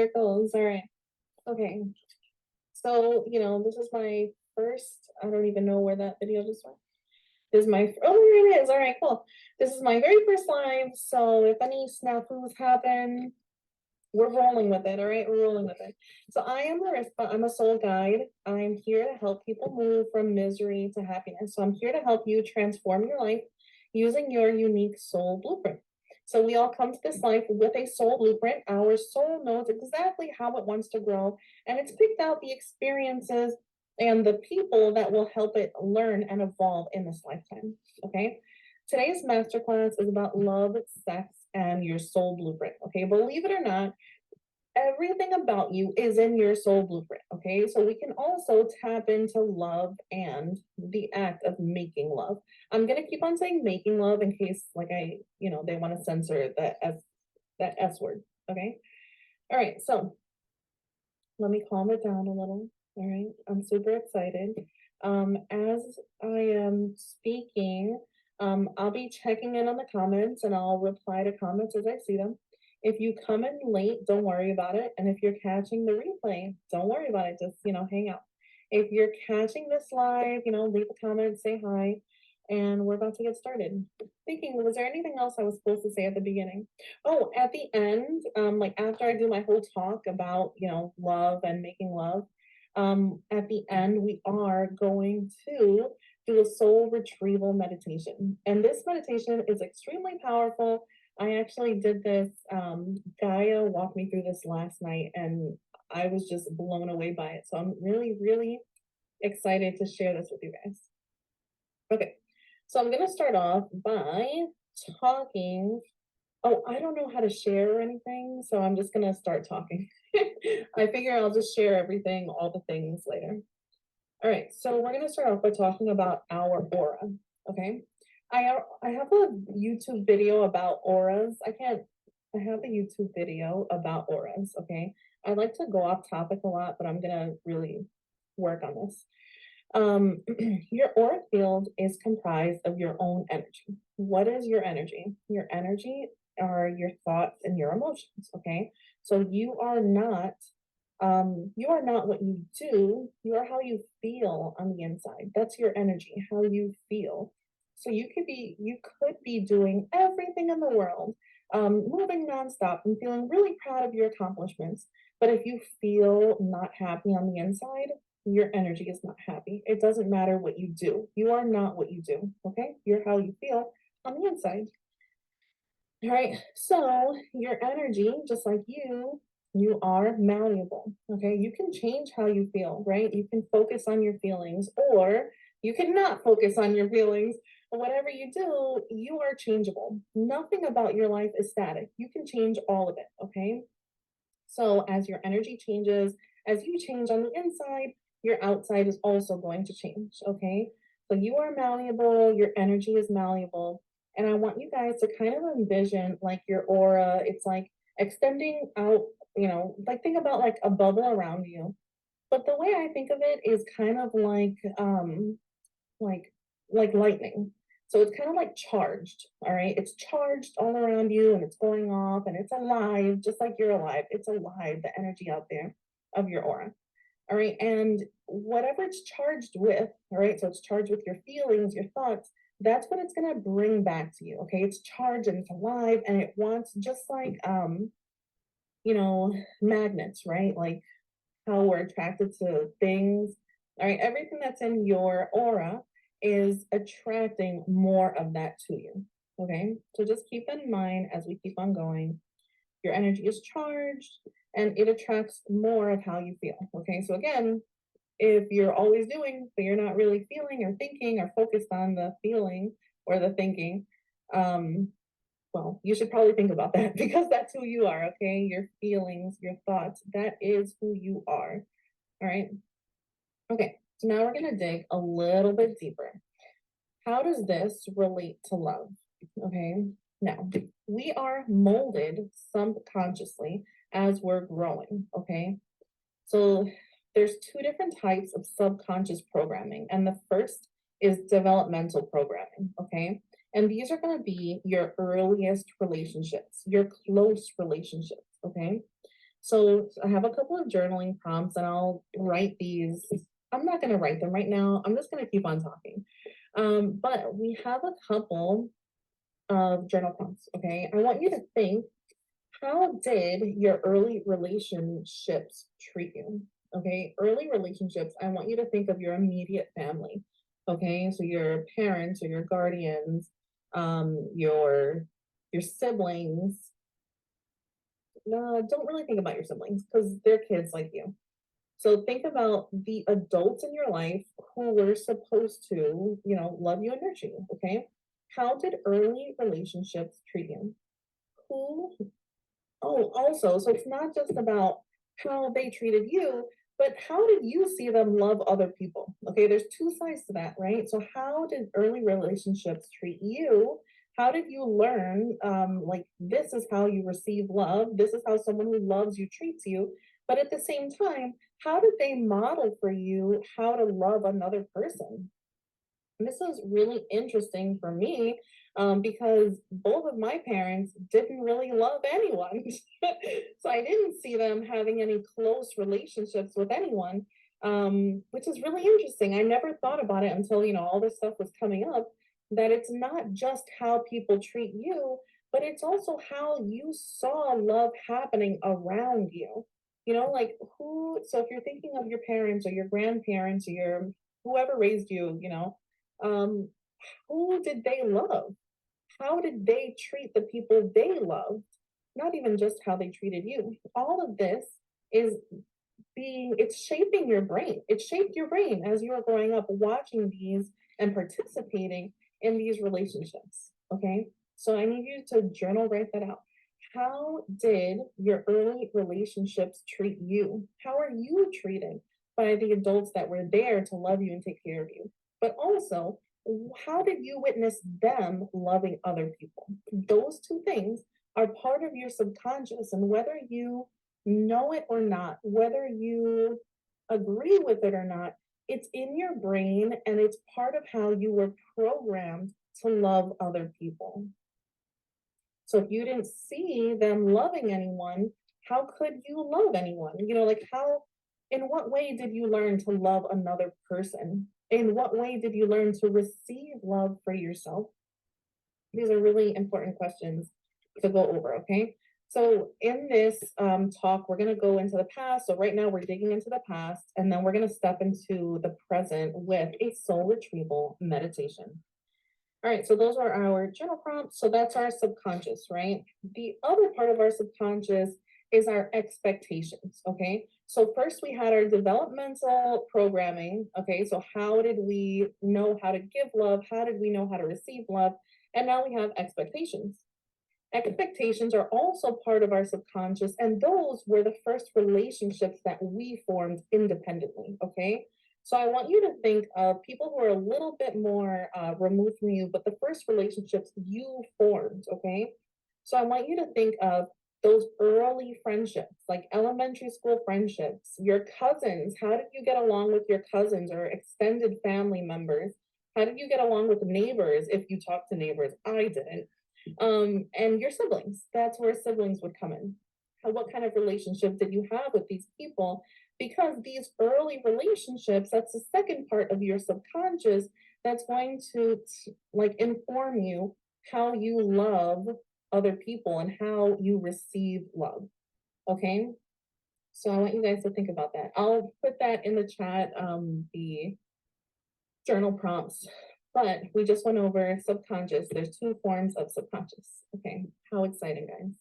circles. All right. Okay. So, this is my first, I don't even know where that video just went. This is my, oh, here it is. All right, cool. This is my very first live. So if any snafus happen, we're rolling with it. All right. We're rolling with it. So I am Larissa. I'm a soul guide. I'm here to help people move from misery to happiness. So I'm here to help you transform your life using your unique soul blueprint. So we all come to this life with a soul blueprint. Our soul knows exactly how it wants to grow, and it's picked out the experiences and the people that will help it learn and evolve in this lifetime. Okay. Today's masterclass is about love, sex, and your soul blueprint. Okay. Believe it or not, everything about you is in your soul blueprint. Okay. So we can also tap into love and the act of making love. I'm going to keep on saying making love in case they want to censor that S word. Okay. All right. So let me calm it down a little. All right. I'm super excited. As I am speaking, I'll be checking in on the comments and I'll reply to comments as I see them. If you come in late, don't worry about it. And if you're catching the replay, don't worry about it. Just, hang out. If you're catching this live, leave a comment, say hi, and we're about to get started. Thinking, was there anything else I was supposed to say at the beginning? Oh, at the end, after I do my whole talk about, love and making love, at the end, we are going to do a soul retrieval meditation. And this meditation is extremely powerful. I actually did this, Gaia walked me through this last night and I was just blown away by it. So I'm really, really excited to share this with you guys. Okay, so I'm gonna start off by talking. Oh, I don't know how to share or anything, so I'm just gonna start talking. I figure I'll just share everything, all the things later. All right, so we're gonna start off by talking about our aura, okay? I have a YouTube video about auras. I have a YouTube video about auras, okay? I like to go off topic a lot, but I'm gonna really work on this. Your aura field is comprised of your own energy. What is your energy? Your energy are your thoughts and your emotions, okay? So you are not what you do, you are how you feel on the inside. That's your energy, how you feel. So you could be doing everything in the world, moving nonstop and feeling really proud of your accomplishments. But if you feel not happy on the inside, your energy is not happy. It doesn't matter what you do. You are not what you do, okay? You're how you feel on the inside. All right, so your energy, just like you are malleable, okay? You can change how you feel, right? You can focus on your feelings, or you cannot focus on your feelings. Whatever you do, you are changeable. Nothing about your life is static. You can change all of it, okay? So as your energy changes, as you change on the inside, your outside is also going to change, okay? So you are malleable, your energy is malleable. And I want you guys to kind of envision like your aura, it's like extending out, like think about like a bubble around you. But the way I think of it is kind of like lightning. So it's kind of like charged, all right? It's charged all around you and it's going off and it's alive, just like you're alive. It's alive, the energy out there of your aura. All right. And whatever it's charged with, all right, so it's charged with your feelings, your thoughts, that's what it's going to bring back to you. Okay. It's charged and it's alive and it wants just like, magnets, right? Like how we're attracted to things. All right. Everything that's in your aura is attracting more of that to you. Okay. So just keep that in mind as we keep on going. Your energy is charged and it attracts more of how you feel. Okay. So again, if you're always doing, but you're not really feeling or thinking or focused on the feeling or the thinking, well, you should probably think about that because that's who you are. Okay. Your feelings, your thoughts, that is who you are. All right. Okay. So now we're going to dig a little bit deeper. How does this relate to love? Okay. Now, we are molded subconsciously as we're growing. Okay. So there's two different types of subconscious programming. And the first is developmental programming. Okay. And these are going to be your earliest relationships, your close relationships. Okay. So I have a couple of journaling prompts and I'll write these. I'm not going to write them right now. I'm just going to keep on talking. But we have a couple of journal prompts. Okay. I want you to think, how did your early relationships treat you? Okay. Early relationships, I want you to think of your immediate family. Okay. So your parents or your guardians, your siblings. No, don't really think about your siblings because they're kids like you. So think about the adults in your life who were supposed to, love you and nurture you. Okay. How did early relationships treat you? Who Oh, also, so it's not just about how they treated you, but how did you see them love other people? Okay, there's two sides to that, right? So, how did early relationships treat you? How did you learn, like, this is how you receive love? This is how someone who loves you treats you. But at the same time, how did they model for you how to love another person? And this is really interesting for me because both of my parents didn't really love anyone. So I didn't see them having any close relationships with anyone, which is really interesting. I never thought about it until, all this stuff was coming up, that it's not just how people treat you, but it's also how you saw love happening around you. Like so if you're thinking of your parents or your grandparents or your whoever raised you, um, who did they love? How did they treat the people they loved? Not even just how they treated you. All of this is it's shaping your brain. It shaped your brain as you were growing up watching these and participating in these relationships. Okay. So I need you to journal, write that out. How did your early relationships treat you? How are you treated by the adults that were there to love you and take care of you? But also, how did you witness them loving other people? Those two things are part of your subconscious, and whether you know it or not, whether you agree with it or not, it's in your brain and it's part of how you were programmed to love other people. So if you didn't see them loving anyone, how could you love anyone? Like in what way did you learn to love another person? In what way did you learn to receive love for yourself? These are really important questions to go over, okay? So in this talk, we're going to go into the past. So right now we're digging into the past, and then we're going to step into the present with a soul retrieval meditation. All right, so those are our journal prompts. So that's our subconscious, right? The other part of our subconscious is our expectations, okay? So first we had our developmental programming, okay? So how did we know how to give love? How did we know how to receive love? And now we have expectations. Expectations are also part of our subconscious, and those were the first relationships that we formed independently, okay? So I want you to think of people who are a little bit more removed from you, but the first relationships you formed, okay? So I want you to think of those early friendships, like elementary school friendships, your cousins. How did you get along with your cousins or extended family members? How did you get along with neighbors if you talk to neighbors? I didn't. And your siblings. That's where siblings would come in. What kind of relationship did you have with these people? Because these early relationships, that's the second part of your subconscious that's going to like inform you how you love other people and how you receive love. Okay. So I want you guys to think about that. I'll put that in the chat, the journal prompts, but we just went over subconscious. There's two forms of subconscious. Okay, how exciting, guys.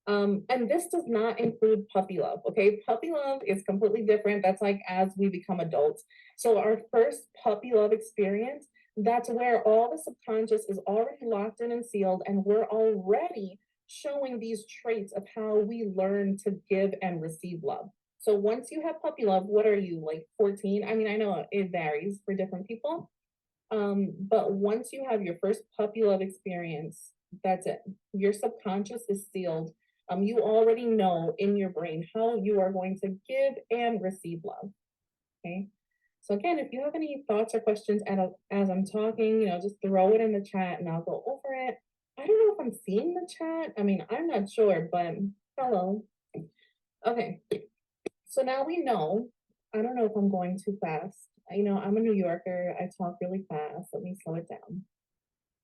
And this does not include puppy love. Okay, puppy love is completely different. That's like as we become adults. So our first puppy love experience, that's where all the subconscious is already locked in and sealed, and we're already showing these traits of how we learn to give and receive love. So once you have puppy love, what are you, like 14? I mean, I know it varies for different people. But once you have your first puppy love experience, that's it. Your subconscious is sealed. You already know in your brain how you are going to give and receive love. Okay. So again, if you have any thoughts or questions as I'm talking, just throw it in the chat and I'll go over it. I don't know if I'm seeing the chat. I mean, I'm not sure, but hello. Okay, so now we know, I don't know if I'm going too fast. I'm a New Yorker. I talk really fast. Let me slow it down.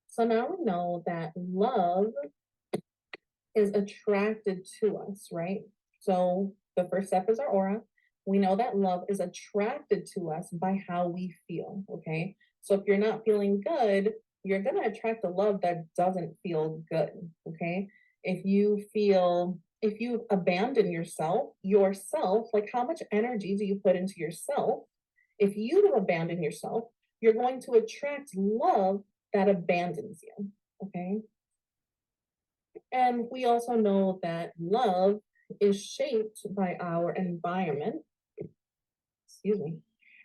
So now we know that love is attracted to us, right? So the first step is our aura. We know that love is attracted to us by how we feel, okay? So if you're not feeling good, you're going to attract a love that doesn't feel good, okay? If you abandon yourself, like how much energy do you put into yourself? If you abandon yourself, you're going to attract love that abandons you, okay? And we also know that love is shaped by our environment, excuse me,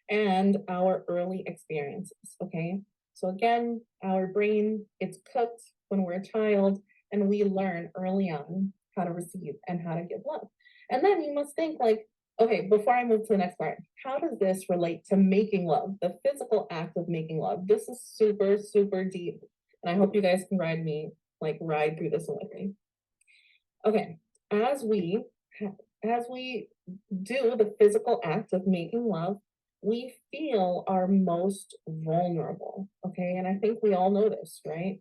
and our early experiences. Okay. So again, our brain, it's cooked when we're a child, and we learn early on how to receive and how to give love. And then you must think like, okay, before I move to the next part, how does this relate to making love, the physical act of making love? This is super, super deep. And I hope you guys can ride through this one with me. Okay, as we as we do the physical act of making love, we feel our most vulnerable. Okay, and I think we all know this, right?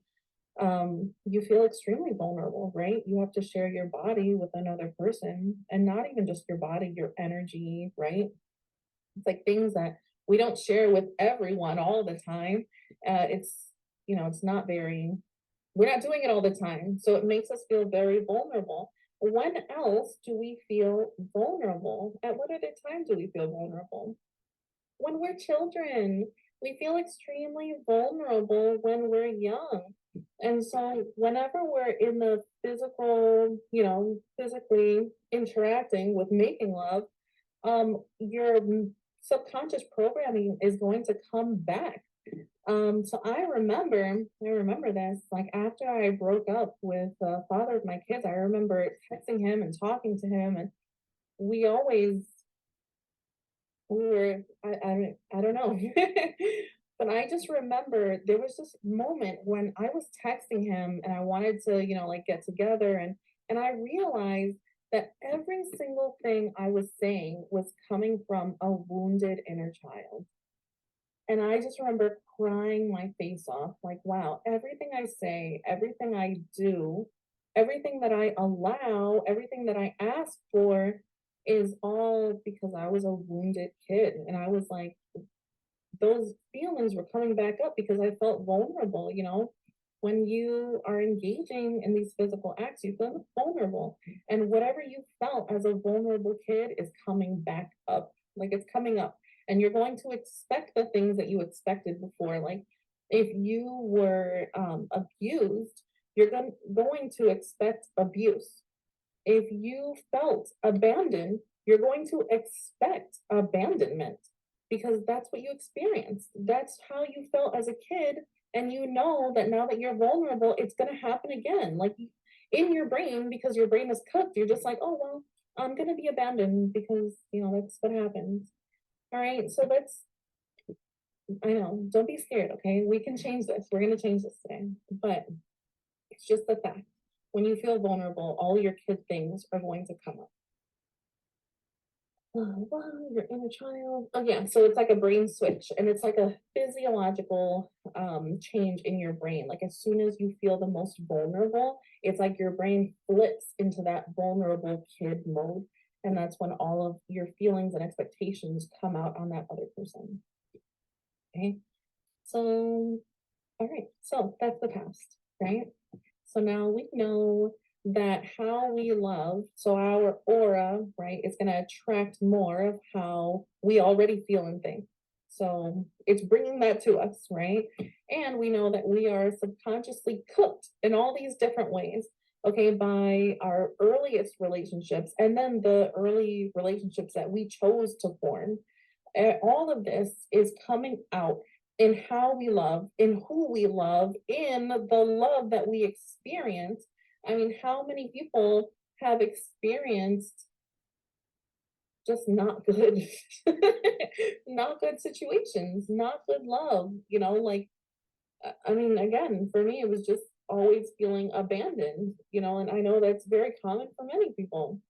You feel extremely vulnerable, right? You have to share your body with another person, and not even just your body, your energy, right? It's like things that we don't share with everyone all the time. It's not very, we're not doing it all the time. So it makes us feel very vulnerable. When else do we feel vulnerable? At what other time do we feel vulnerable? When we're children, we feel extremely vulnerable when we're young. And so whenever we're in the physically interacting with making love, your subconscious programming is going to come back. So I remember this, like after I broke up with the father of my kids, I remember texting him and talking to him, and we always, we were, I don't know. But I just remember there was this moment when I was texting him and I wanted to, like get together, and I realized that every single thing I was saying was coming from a wounded inner child. And I just remember crying my face off, like, wow, everything I say, everything I do, everything that I allow, everything that I ask for is all because I was a wounded kid. And I was like, those feelings were coming back up because I felt vulnerable. When you are engaging in these physical acts, you feel vulnerable. And whatever you felt as a vulnerable kid is coming back up. Like it's coming up. And you're going to expect the things that you expected before. Like if you were abused, you're going to expect abuse. If you felt abandoned, you're going to expect abandonment because that's what you experienced. That's how you felt as a kid. And you know that now that you're vulnerable, it's going to happen again. Like in your brain, because your brain is cooked, you're just like, oh, well, I'm going to be abandoned because, that's what happens. All right. So I know, don't be scared. Okay. We can change this. We're going to change this today. But it's just the fact. When you feel vulnerable, all your kid things are going to come up. Wow, your inner child. Oh yeah, so it's like a brain switch, and it's like a physiological change in your brain. Like as soon as you feel the most vulnerable, it's like your brain flips into that vulnerable kid mode, and that's when all of your feelings and expectations come out on that other person. Okay, so all right, so that's the past, right? So now we know that how we love, so our aura, right, is going to attract more of how we already feel and think. So it's bringing that to us, right? And we know that we are subconsciously cooked in all these different ways, okay, by our earliest relationships and then the early relationships that we chose to form. All of this is coming out in how we love, in who we love, in the love that we experience. I mean, how many people have experienced just not good, not good situations, not good love, like, I mean, again, for me, it was just always feeling abandoned, and I know that's very common for many people.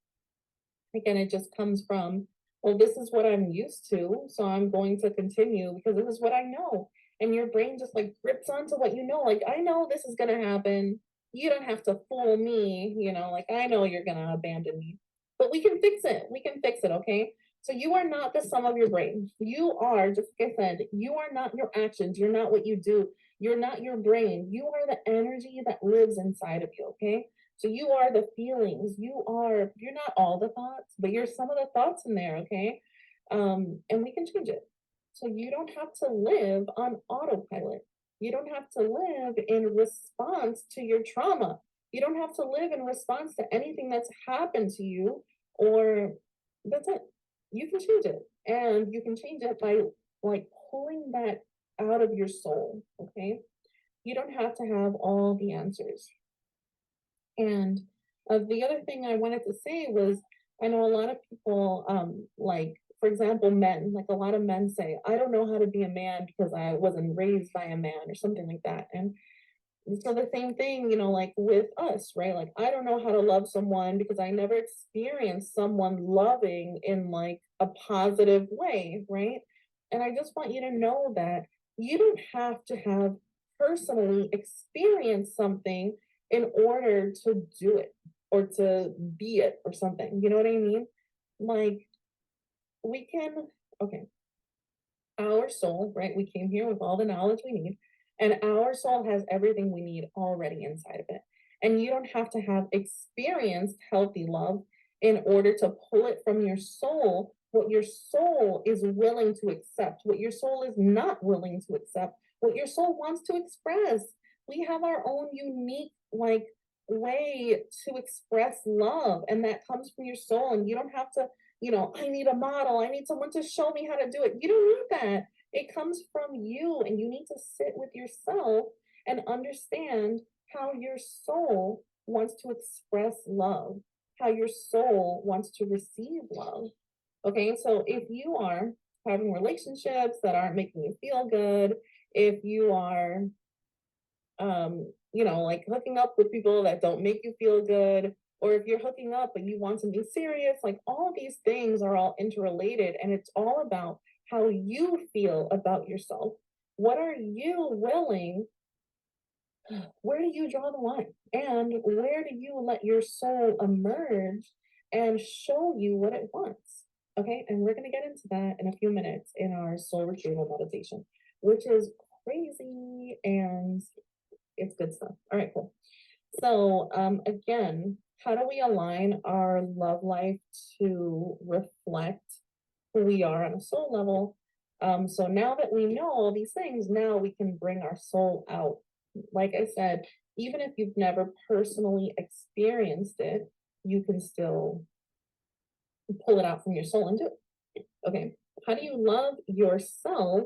Again, it just comes from, well, this is what I'm used to, so I'm going to continue because this is what I know. And your brain just like grips onto what you know. Like, I know this is gonna happen. You don't have to fool me, like I know you're gonna abandon me. But we can fix it. We can fix it, okay? So you are not the sum of your brain. You are, just like I said, you are not your actions. You're not what you do. You're not your brain. You are the energy that lives inside of you, okay? So you are the feelings. You're not all the thoughts, but you're some of the thoughts in there, okay? And we can change it. So you don't have to live on autopilot. You don't have to live in response to your trauma. You don't have to live in response to anything that's happened to you, or that's it. You can change it. And you can change it by like pulling that out of your soul, okay? You don't have to have all the answers. And the other thing I wanted to say was, I know a lot of people, like, for example, men, like a lot of men say, I don't know how to be a man because I wasn't raised by a man or something like that. And so the same thing, like with us, right? Like, I don't know how to love someone because I never experienced someone loving in like a positive way, right? And I just want you to know that you don't have to have personally experienced something in order to do it or to be it or something. You know what I mean? Like, we can, okay, our soul, right? We came here with all the knowledge we need, and our soul has everything we need already inside of it. And you don't have to have experienced healthy love in order to pull it from your soul, what your soul is willing to accept, what your soul is not willing to accept, what your soul wants to express. We have our own unique, like, way to express love, and that comes from your soul. And you don't have to, I need a model. I need someone to show me how to do it. You don't need that. It comes from you, and you need to sit with yourself and understand how your soul wants to express love, how your soul wants to receive love. Okay, so if you are having relationships that aren't making you feel good, if you are like hooking up with people that don't make you feel good, or if you're hooking up but you want something serious, like all these things are all interrelated, and it's all about how you feel about yourself. What are you willing? Where do you draw the line? And where do you let your soul emerge and show you what it wants? Okay, and we're going to get into that in a few minutes in our soul retrieval meditation, which is crazy and it's good stuff. All right, cool. So again, how do we align our love life to reflect who we are on a soul level? So now that we know all these things, now we can bring our soul out. Like I said, even if you've never personally experienced it, you can still pull it out from your soul and do it. Okay, how do you love yourself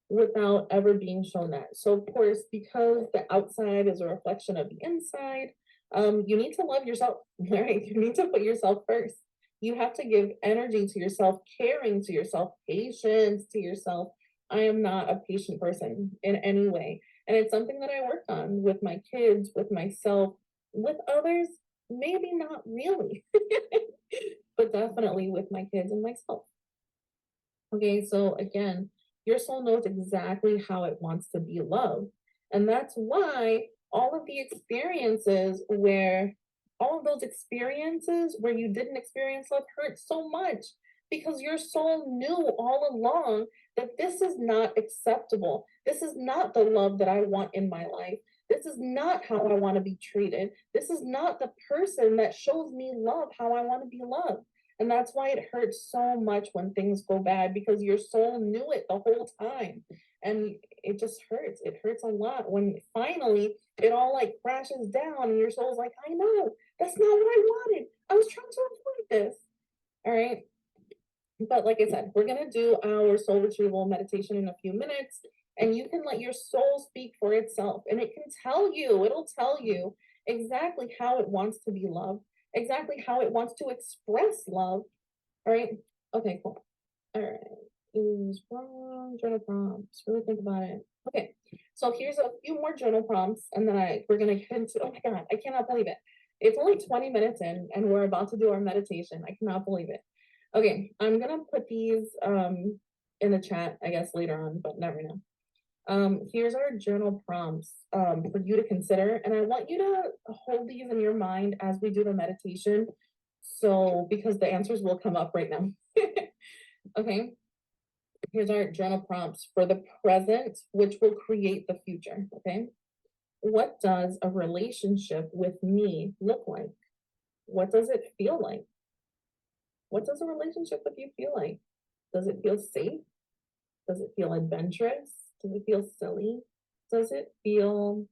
without ever being shown that? So of course, because the outside is a reflection of the inside, you need to love yourself, right? You need to put yourself first. You have to give energy to yourself, caring to yourself, patience to yourself. I am not a patient person in any way. And it's something that I work on with my kids, with myself, with others, maybe not really, but definitely with my kids and myself. Okay, so again, your soul knows exactly how it wants to be loved. And that's why all of the experiences where, all of those experiences where you didn't experience love hurt so much, because your soul knew all along that this is not acceptable. This is not the love that I want in my life. This is not how I want to be treated. This is not the person that shows me love how I want to be loved. And that's why it hurts so much when things go bad, because your soul knew it the whole time. And it just hurts. It hurts a lot when finally it all like crashes down and your soul's like, I know, that's not what I wanted. I was trying to avoid this. All right. But like I said, we're going to do our soul retrieval meditation in a few minutes, and you can let your soul speak for itself, and it can tell you, it'll tell you exactly how it wants to be loved, exactly how it wants to express love. All right. Okay, cool. All right. Use wrong journal prompts. Really think about it. Okay. So here's a few more journal prompts, and then we're gonna get into, oh my God, I cannot believe it. It's only 20 minutes in and we're about to do our meditation. I cannot believe it. Okay, I'm gonna put these in the chat, I guess later on, but not right now. Here's our journal prompts for you to consider, and I want you to hold these in your mind as we do the meditation. So, because the answers will come up right now. Okay, here's our journal prompts for the present, which will create the future. Okay, what does a relationship with me look like? What does it feel like? What does a relationship with you feel like? Does it feel safe? Does it feel adventurous? Does it feel silly? Does it feel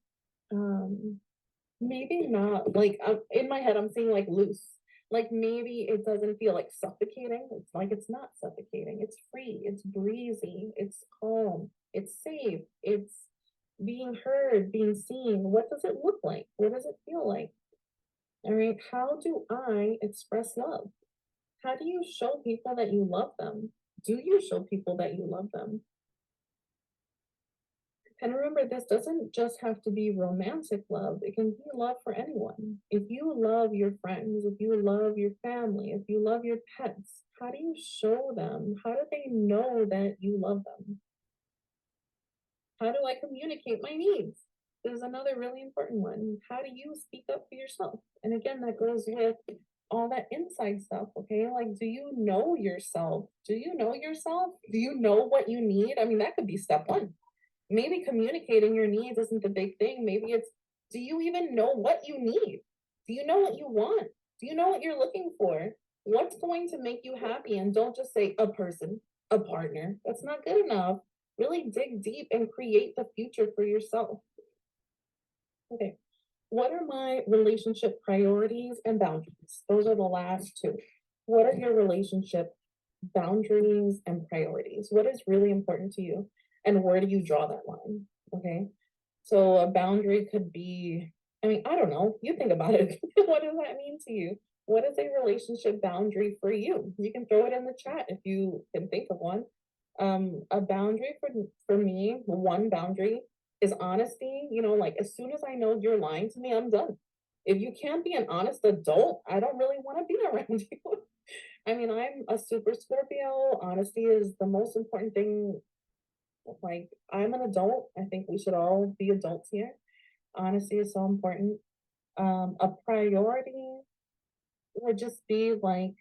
maybe not like in my head I'm seeing like loose. Like maybe it doesn't feel like suffocating. It's like it's not suffocating. It's free. It's breezy. It's calm. It's safe. It's being heard, being seen. What does it look like? What does it feel like? All right. How do I express love? How do you show people that you love them? Do you show people that you love them? And remember, this doesn't just have to be romantic love. It can be love for anyone. If you love your friends, if you love your family, if you love your pets, how do you show them? How do they know that you love them? How do I communicate my needs? There's another really important one. How do you speak up for yourself? And again, that goes with all that inside stuff, okay? Like, do you know yourself? Do you know yourself? Do you know what you need? I mean, that could be step one. Maybe communicating your needs isn't the big thing. Maybe it's, do you even know what you need? Do you know what you want? Do you know what you're looking for? What's going to make you happy? And don't just say a person, a partner. That's not good enough. Really dig deep and create the future for yourself. Okay. What are my relationship priorities and boundaries? Those are the last two. What are your relationship boundaries and priorities? What is really important to you? And where do you draw that line? Okay. So a boundary could be, I mean, I don't know. You think about it. What does that mean to you? What is a relationship boundary for you? You can throw it in the chat if you can think of one. A boundary for me, one boundary is honesty. You know, like as soon as I know you're lying to me, I'm done. If you can't be an honest adult, I don't really want to be around you. I mean, I'm a super Scorpio. Honesty is the most important thing. Like, I'm an adult. I think we should all be adults here. Honesty is so important. A priority would just be like,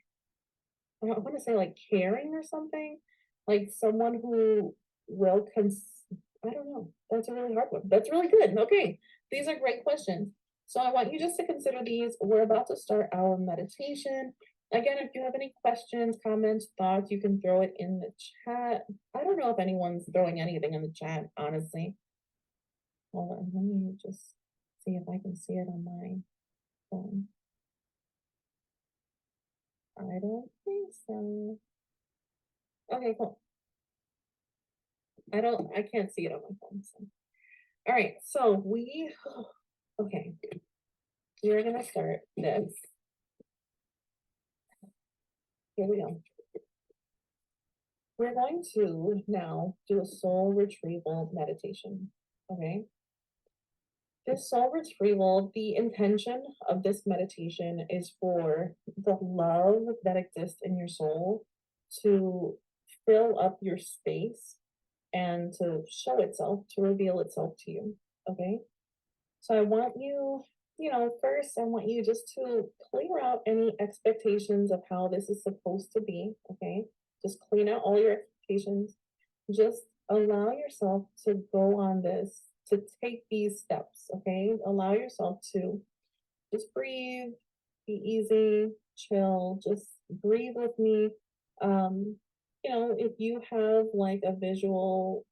I want to say like caring or something, like someone who will I don't know. That's a really hard one. That's really good. Okay. These are great questions. So I want you just to consider these. We're about to start our meditation. Again, if you have any questions, comments, thoughts, you can throw it in the chat. I don't know if anyone's throwing anything in the chat, honestly. Hold on, let me just see if I can see it on my phone. I don't think so. Okay, cool. I can't see it on my phone. So. All right, so okay, we're gonna start this. Here we go. We're going to now do a soul retrieval meditation, okay? This soul retrieval, the intention of this meditation is for the love that exists in your soul to fill up your space and to show itself, to reveal itself to you, okay? So I want you, first I want you just to clear out any expectations of how this is supposed to be, okay? Just clean out all your expectations. Just allow yourself to go on this, to take these steps, okay? Allow yourself to just breathe, be easy, chill, just breathe with me. If you have like a visual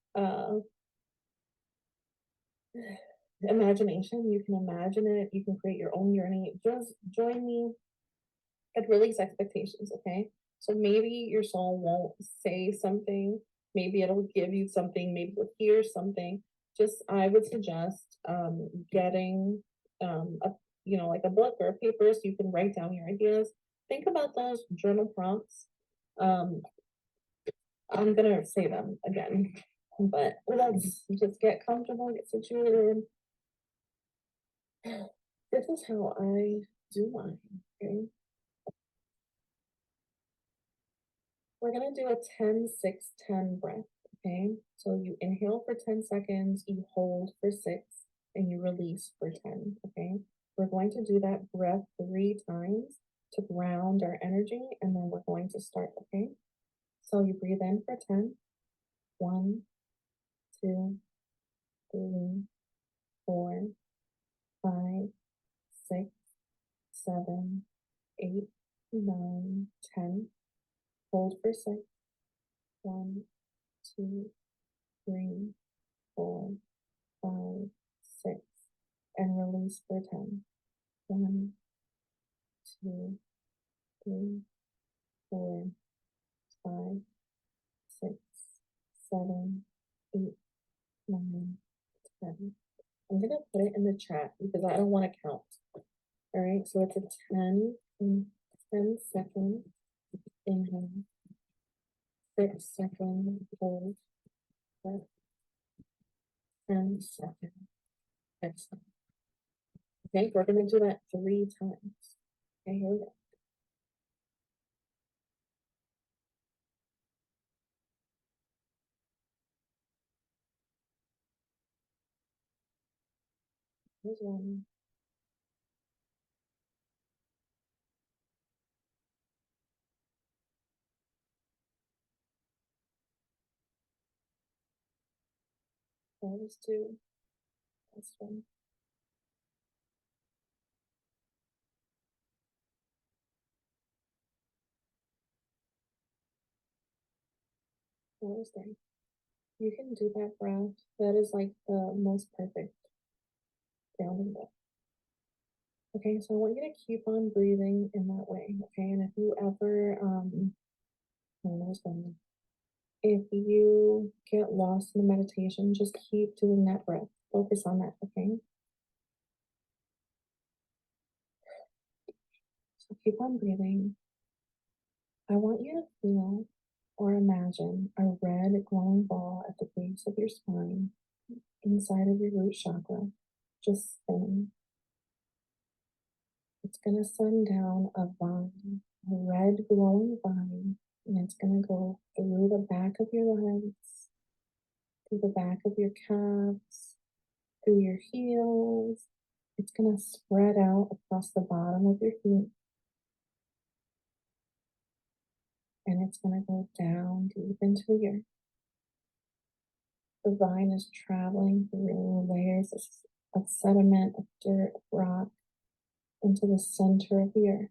imagination, you can imagine it, you can create your own journey. Just join me and release expectations, okay? So maybe your soul won't say something, maybe it'll give you something, maybe you'll hear something. Just I would suggest getting like a book or a paper so you can write down your ideas. Think about those journal prompts. I'm gonna say them again, but let's just get comfortable, get situated. This is how I do mine. Okay. We're going to do a 10-6-10 breath. Okay. So you inhale for 10 seconds, you hold for 6, and you release for 10. Okay. We're going to do that breath 3 times to ground our energy, and then we're going to start. Okay. So you breathe in for 10. 1, 2, 3, 4, 5, 6, 7, 8, 9, 10. Hold for 6. 1, 2, 3, 4, 5, 6. And release for 10. 1, 2, 3, 4, 5, 6, 7, 8, 9, 10. I'm going to put it in the chat because I don't want to count. All right, so it's a 10 second inhale, 6-second hold, 10-second exhale. Okay, we're going to do that 3 times. Okay, here we go. Here's 1. That was 2. That's 1. That was 3. You can do that breath. That is like the most perfect grounding breath. Okay, so I want you to keep on breathing in that way. Okay, and if you ever, if you get lost in the meditation, just keep doing that breath. Focus on that. Okay. So keep on breathing. I want you to feel or imagine a red glowing ball at the base of your spine, inside of your root chakra, just spinning. It's going to send down a vine, a red glowing vine, and it's going to go through the back of your legs, through the back of your calves, through your heels. It's going to spread out across the bottom of your feet. And it's going to go down deep into the earth. The vine is traveling through layers of sediment, of dirt, of rock, into the center of the earth.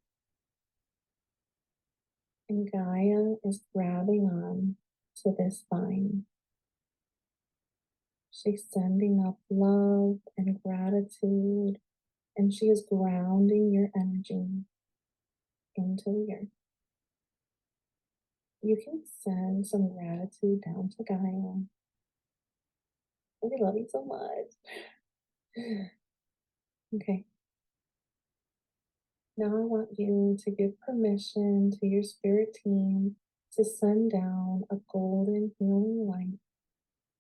And Gaia is grabbing on to this vine. She's sending up love and gratitude, and she is grounding your energy into the earth. You can send some gratitude down to Gaia. We love you so much. Okay. Now I want you to give permission to your spirit team to send down a golden healing light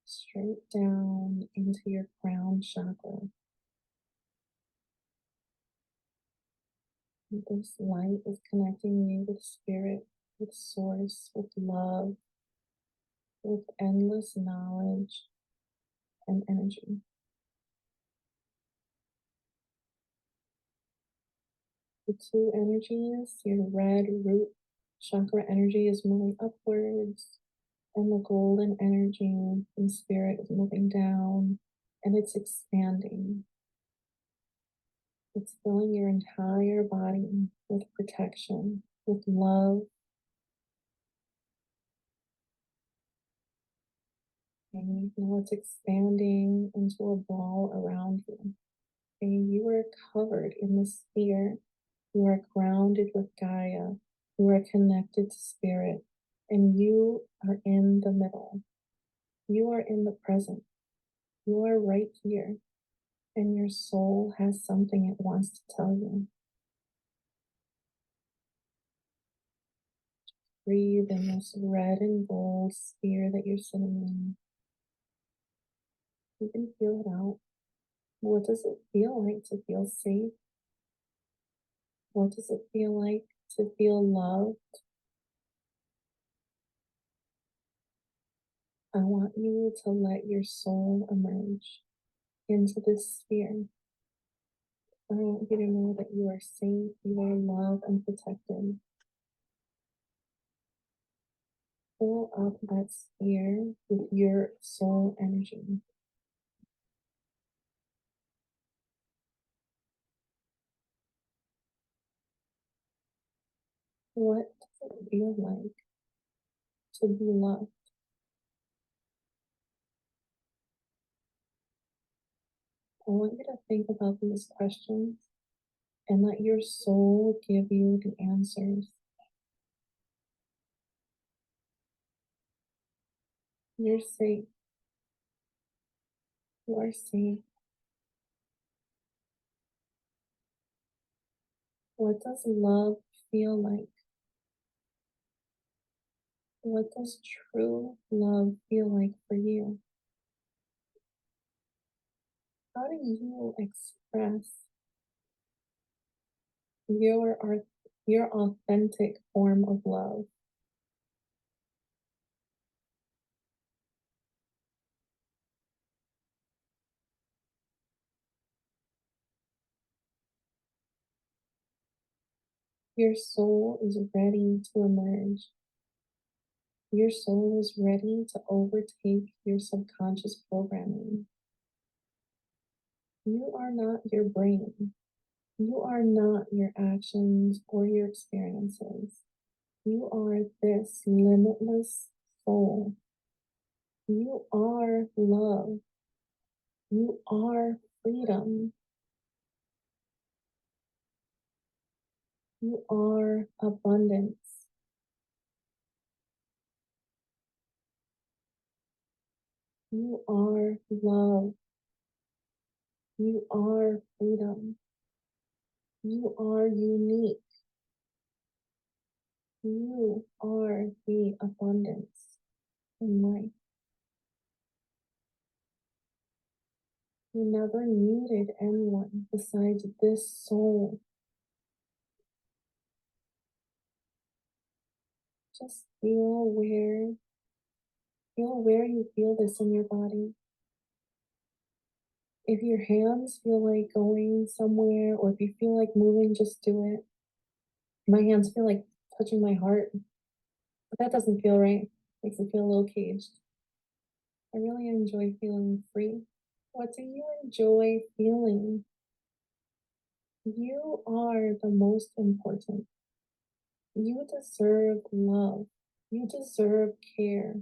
straight down into your crown chakra. This light is connecting you with spirit, with source, with love, with endless knowledge and energy. The 2 energies, your red root chakra energy is moving upwards, and the golden energy from spirit is moving down, and it's expanding. It's filling your entire body with protection, with love. And now it's expanding into a ball around you. And you are covered in the sphere. You are grounded with Gaia. You are connected to spirit. And you are in the middle. You are in the present. You are right here. And your soul has something it wants to tell you. Breathe in this red and gold sphere that you're sitting in. You can feel it out. What does it feel like to feel safe, What does it feel like to feel loved? I want you to let your soul emerge into this sphere. I want you to know that you are safe, you are loved and protected. Fill up that sphere with your soul energy. What does it feel like to be loved? I want you to think about these questions and let your soul give you the answers. You're safe. You are safe. What does love feel like? What does true love feel like for you? How do you express your art, your authentic form of love? Your soul is ready to emerge. Your soul is ready to overtake your subconscious programming. You are not your brain. You are not your actions or your experiences. You are this limitless soul. You are love. You are freedom. You are abundance. You are love. You are freedom. You are unique. You are the abundance in life. You never needed anyone besides this soul. Just feel where you feel this in your body. If your hands feel like going somewhere, or if you feel like moving, just do it. My hands feel like touching my heart, but that doesn't feel right. Makes me feel a little caged. I really enjoy feeling free. What do you enjoy feeling? You are the most important. You deserve love. You deserve care.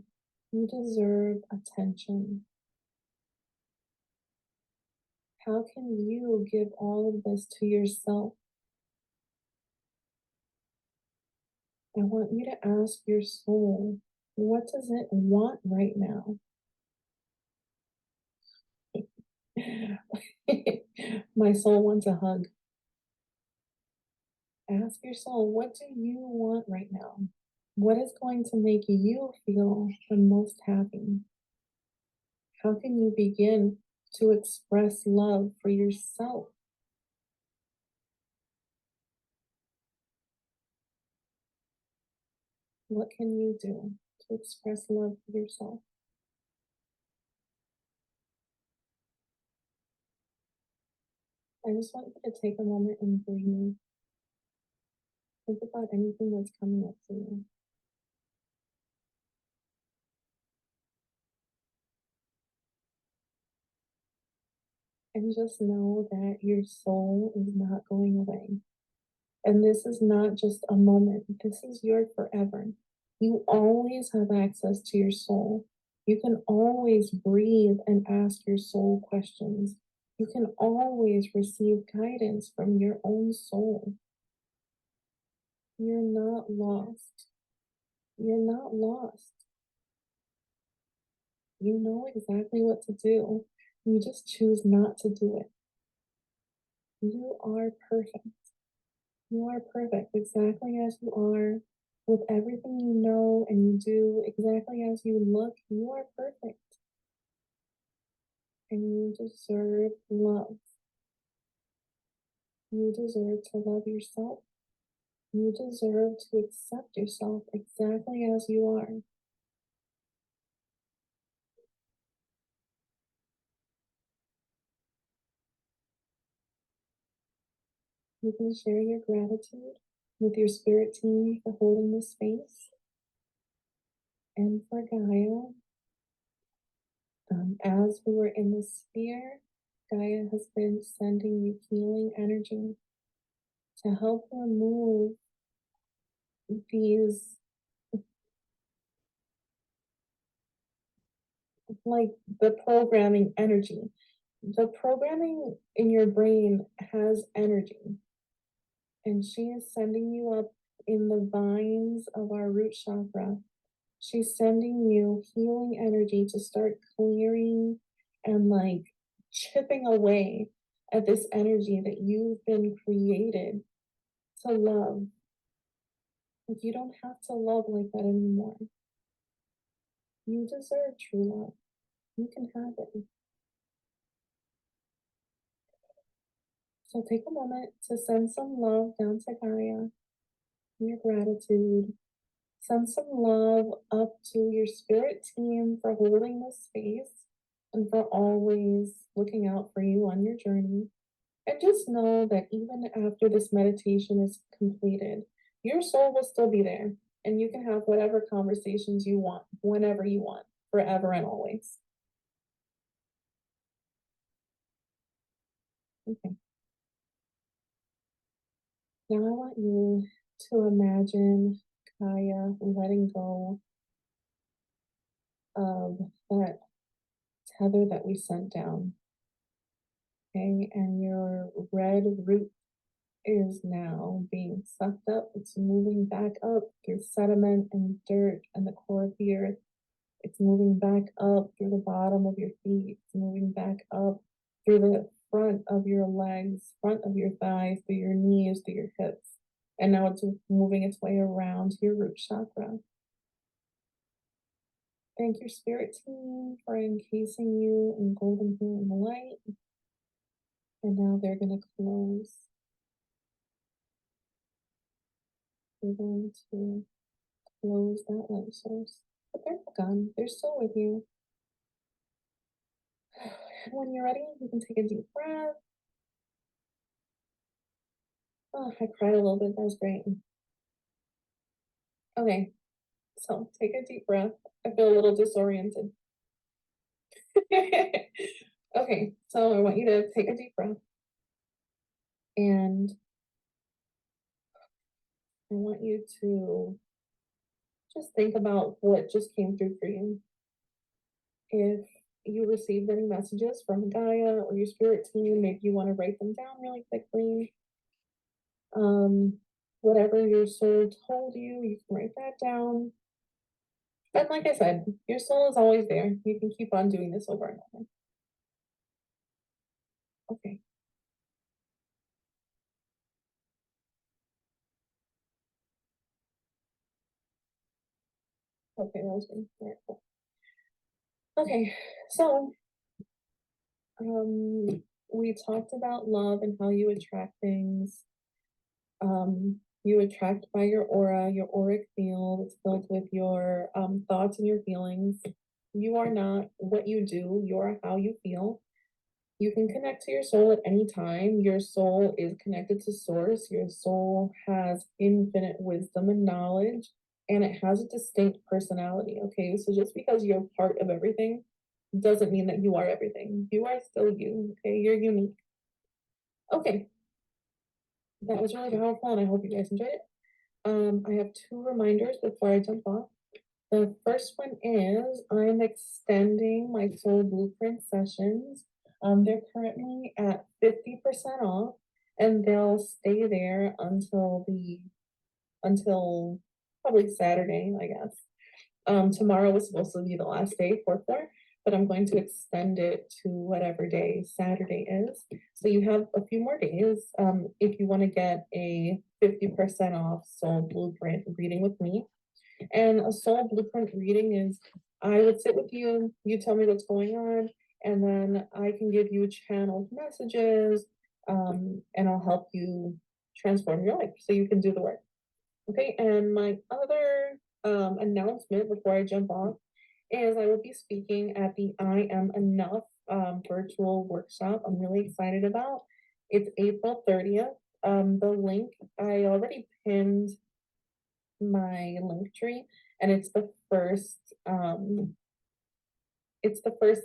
You deserve attention. How can you give all of this to yourself? I want you to ask your soul, what does it want right now? My soul wants a hug. Ask your soul, what do you want right now? What is going to make you feel the most happy? How can you begin to express love for yourself? What can you do to express love for yourself? I just want you to take a moment and breathe. Think about anything that's coming up for you. And just know that your soul is not going away. And this is not just a moment, this is your forever. You always have access to your soul. You can always breathe and ask your soul questions. You can always receive guidance from your own soul. You're not lost. You're not lost. You know exactly what to do. You just choose not to do it. You are perfect. You are perfect exactly as you are, with everything you know and you do, exactly as you look. You are perfect and you deserve love. You deserve to love yourself. You deserve to accept yourself exactly as you are. You can share your gratitude with your spirit team for holding this space and for Gaia. As we were in the sphere, Gaia has been sending you healing energy to help remove these, like the programming energy. The programming in your brain has energy, and she is sending you up in the vines of our root chakra. She's sending you healing energy to start clearing and like chipping away at this energy that you've been created to love. Like, you don't have to love like that anymore. You deserve true love. You can have it. So take a moment to send some love down to Gaia, your gratitude. Send some love up to your spirit team for holding this space and for always looking out for you on your journey. And just know that even after this meditation is completed, your soul will still be there, and you can have whatever conversations you want, whenever you want, forever and always. Okay. Now I want you to imagine Kaya letting go of that tether that we sent down. Okay, and your red root is now being sucked up. It's moving back up through sediment and dirt and the core of the earth. It's moving back up through the bottom of your feet. It's moving back up through the front of your legs, front of your thighs, through your knees, through your hips. And now it's moving its way around to your root chakra. Thank your spirit team for encasing you in golden healing light. And now they're going to close. They're going to close that light source. But they're not gone. They're still with you. When you're ready, you can take a deep breath. Oh, I cried a little bit. That was great. Okay, so take a deep breath. I feel a little disoriented. Okay, so I want you to take a deep breath. And I want you to just think about what just came through for you. If you received any messages from Gaia or your spirit team, maybe you want to write them down really quickly. Whatever your soul told you, you can write that down. And like I said, your soul is always there. You can keep on doing this over and over. Okay. Okay, that was good. Very cool. Okay, so we talked about love and how you attract things. You attract by your aura, your auric field. It's filled with your thoughts and your feelings. You are not what you do, you are how you feel. You can connect to your soul at any time. Your soul is connected to source. Your soul has infinite wisdom and knowledge, and it has a distinct personality. Okay, so just because you're part of everything doesn't mean that you are everything. You are still you. Okay, you're unique. Okay, that was really powerful, and I hope you guys enjoyed it. I have two reminders before I jump off. The first one is I'm extending my soul blueprint sessions. They're currently at 50% off, and they'll stay there until probably Saturday, I guess. Tomorrow was supposed to be the last day for, but I'm going to extend it to whatever day Saturday is. So you have a few more days if you want to get a 50% off soul blueprint reading with me. And a soul blueprint reading is I would sit with you, you tell me what's going on, and then I can give you channeled messages and I'll help you transform your life so you can do the work. Okay, and my other announcement before I jump off is I will be speaking at the I Am Enough virtual workshop. I'm really excited about. It's April 30th. The link, I already pinned my link tree, and it's the first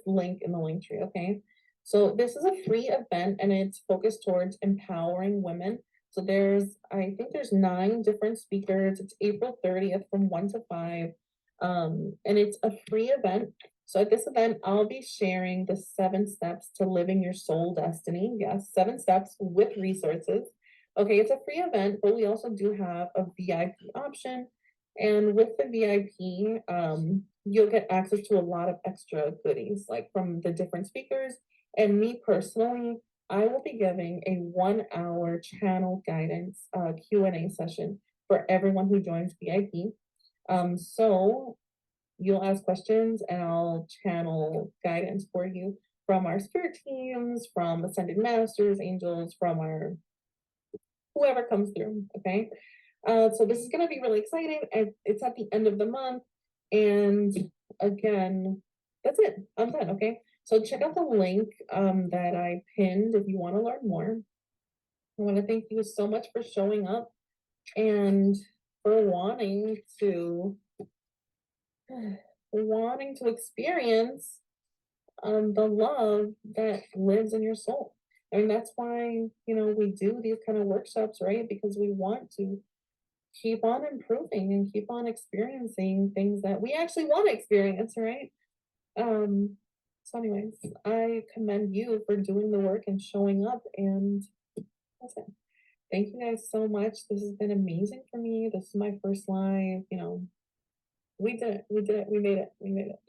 link in the link tree. Okay, so this is a free event and it's focused towards empowering women. So I think there's 9 different speakers. It's April 30th from 1 to 5, and it's a free event. So at this event, I'll be sharing the 7 steps to living your soul destiny. Yes, 7 steps with resources. Okay, it's a free event, but we also do have a VIP option. And with the VIP, you'll get access to a lot of extra goodies, like from the different speakers. And me personally, I will be giving a 1-hour channel guidance Q&A session for everyone who joins VIP. So you'll ask questions and I'll channel guidance for you from our spirit teams, from ascended masters, angels, from our whoever comes through. Okay. So this is going to be really exciting. It's at the end of the month. And again, that's it. I'm done. Okay. So check out the link that I pinned if you want to learn more. I want to thank you so much for showing up and for wanting to experience the love that lives in your soul. I mean, that's why, we do these kind of workshops, right? Because we want to keep on improving and keep on experiencing things that we actually want to experience, right? So anyways, I commend you for doing the work and showing up, and that's it. Thank you guys so much. This has been amazing for me. This is my first live, we did it. We did it. We made it. We made it.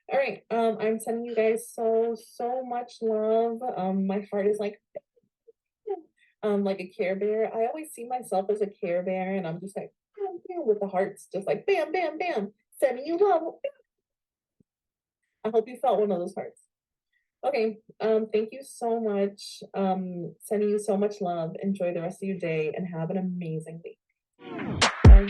All right. I'm sending you guys so much love. My heart is like a Care Bear. I always see myself as a Care Bear, and I'm just like with the hearts, just like bam, bam, bam, sending you love. I hope you felt one of those hearts. Okay. Thank you so much. Sending you so much love. Enjoy the rest of your day and have an amazing week. Bye.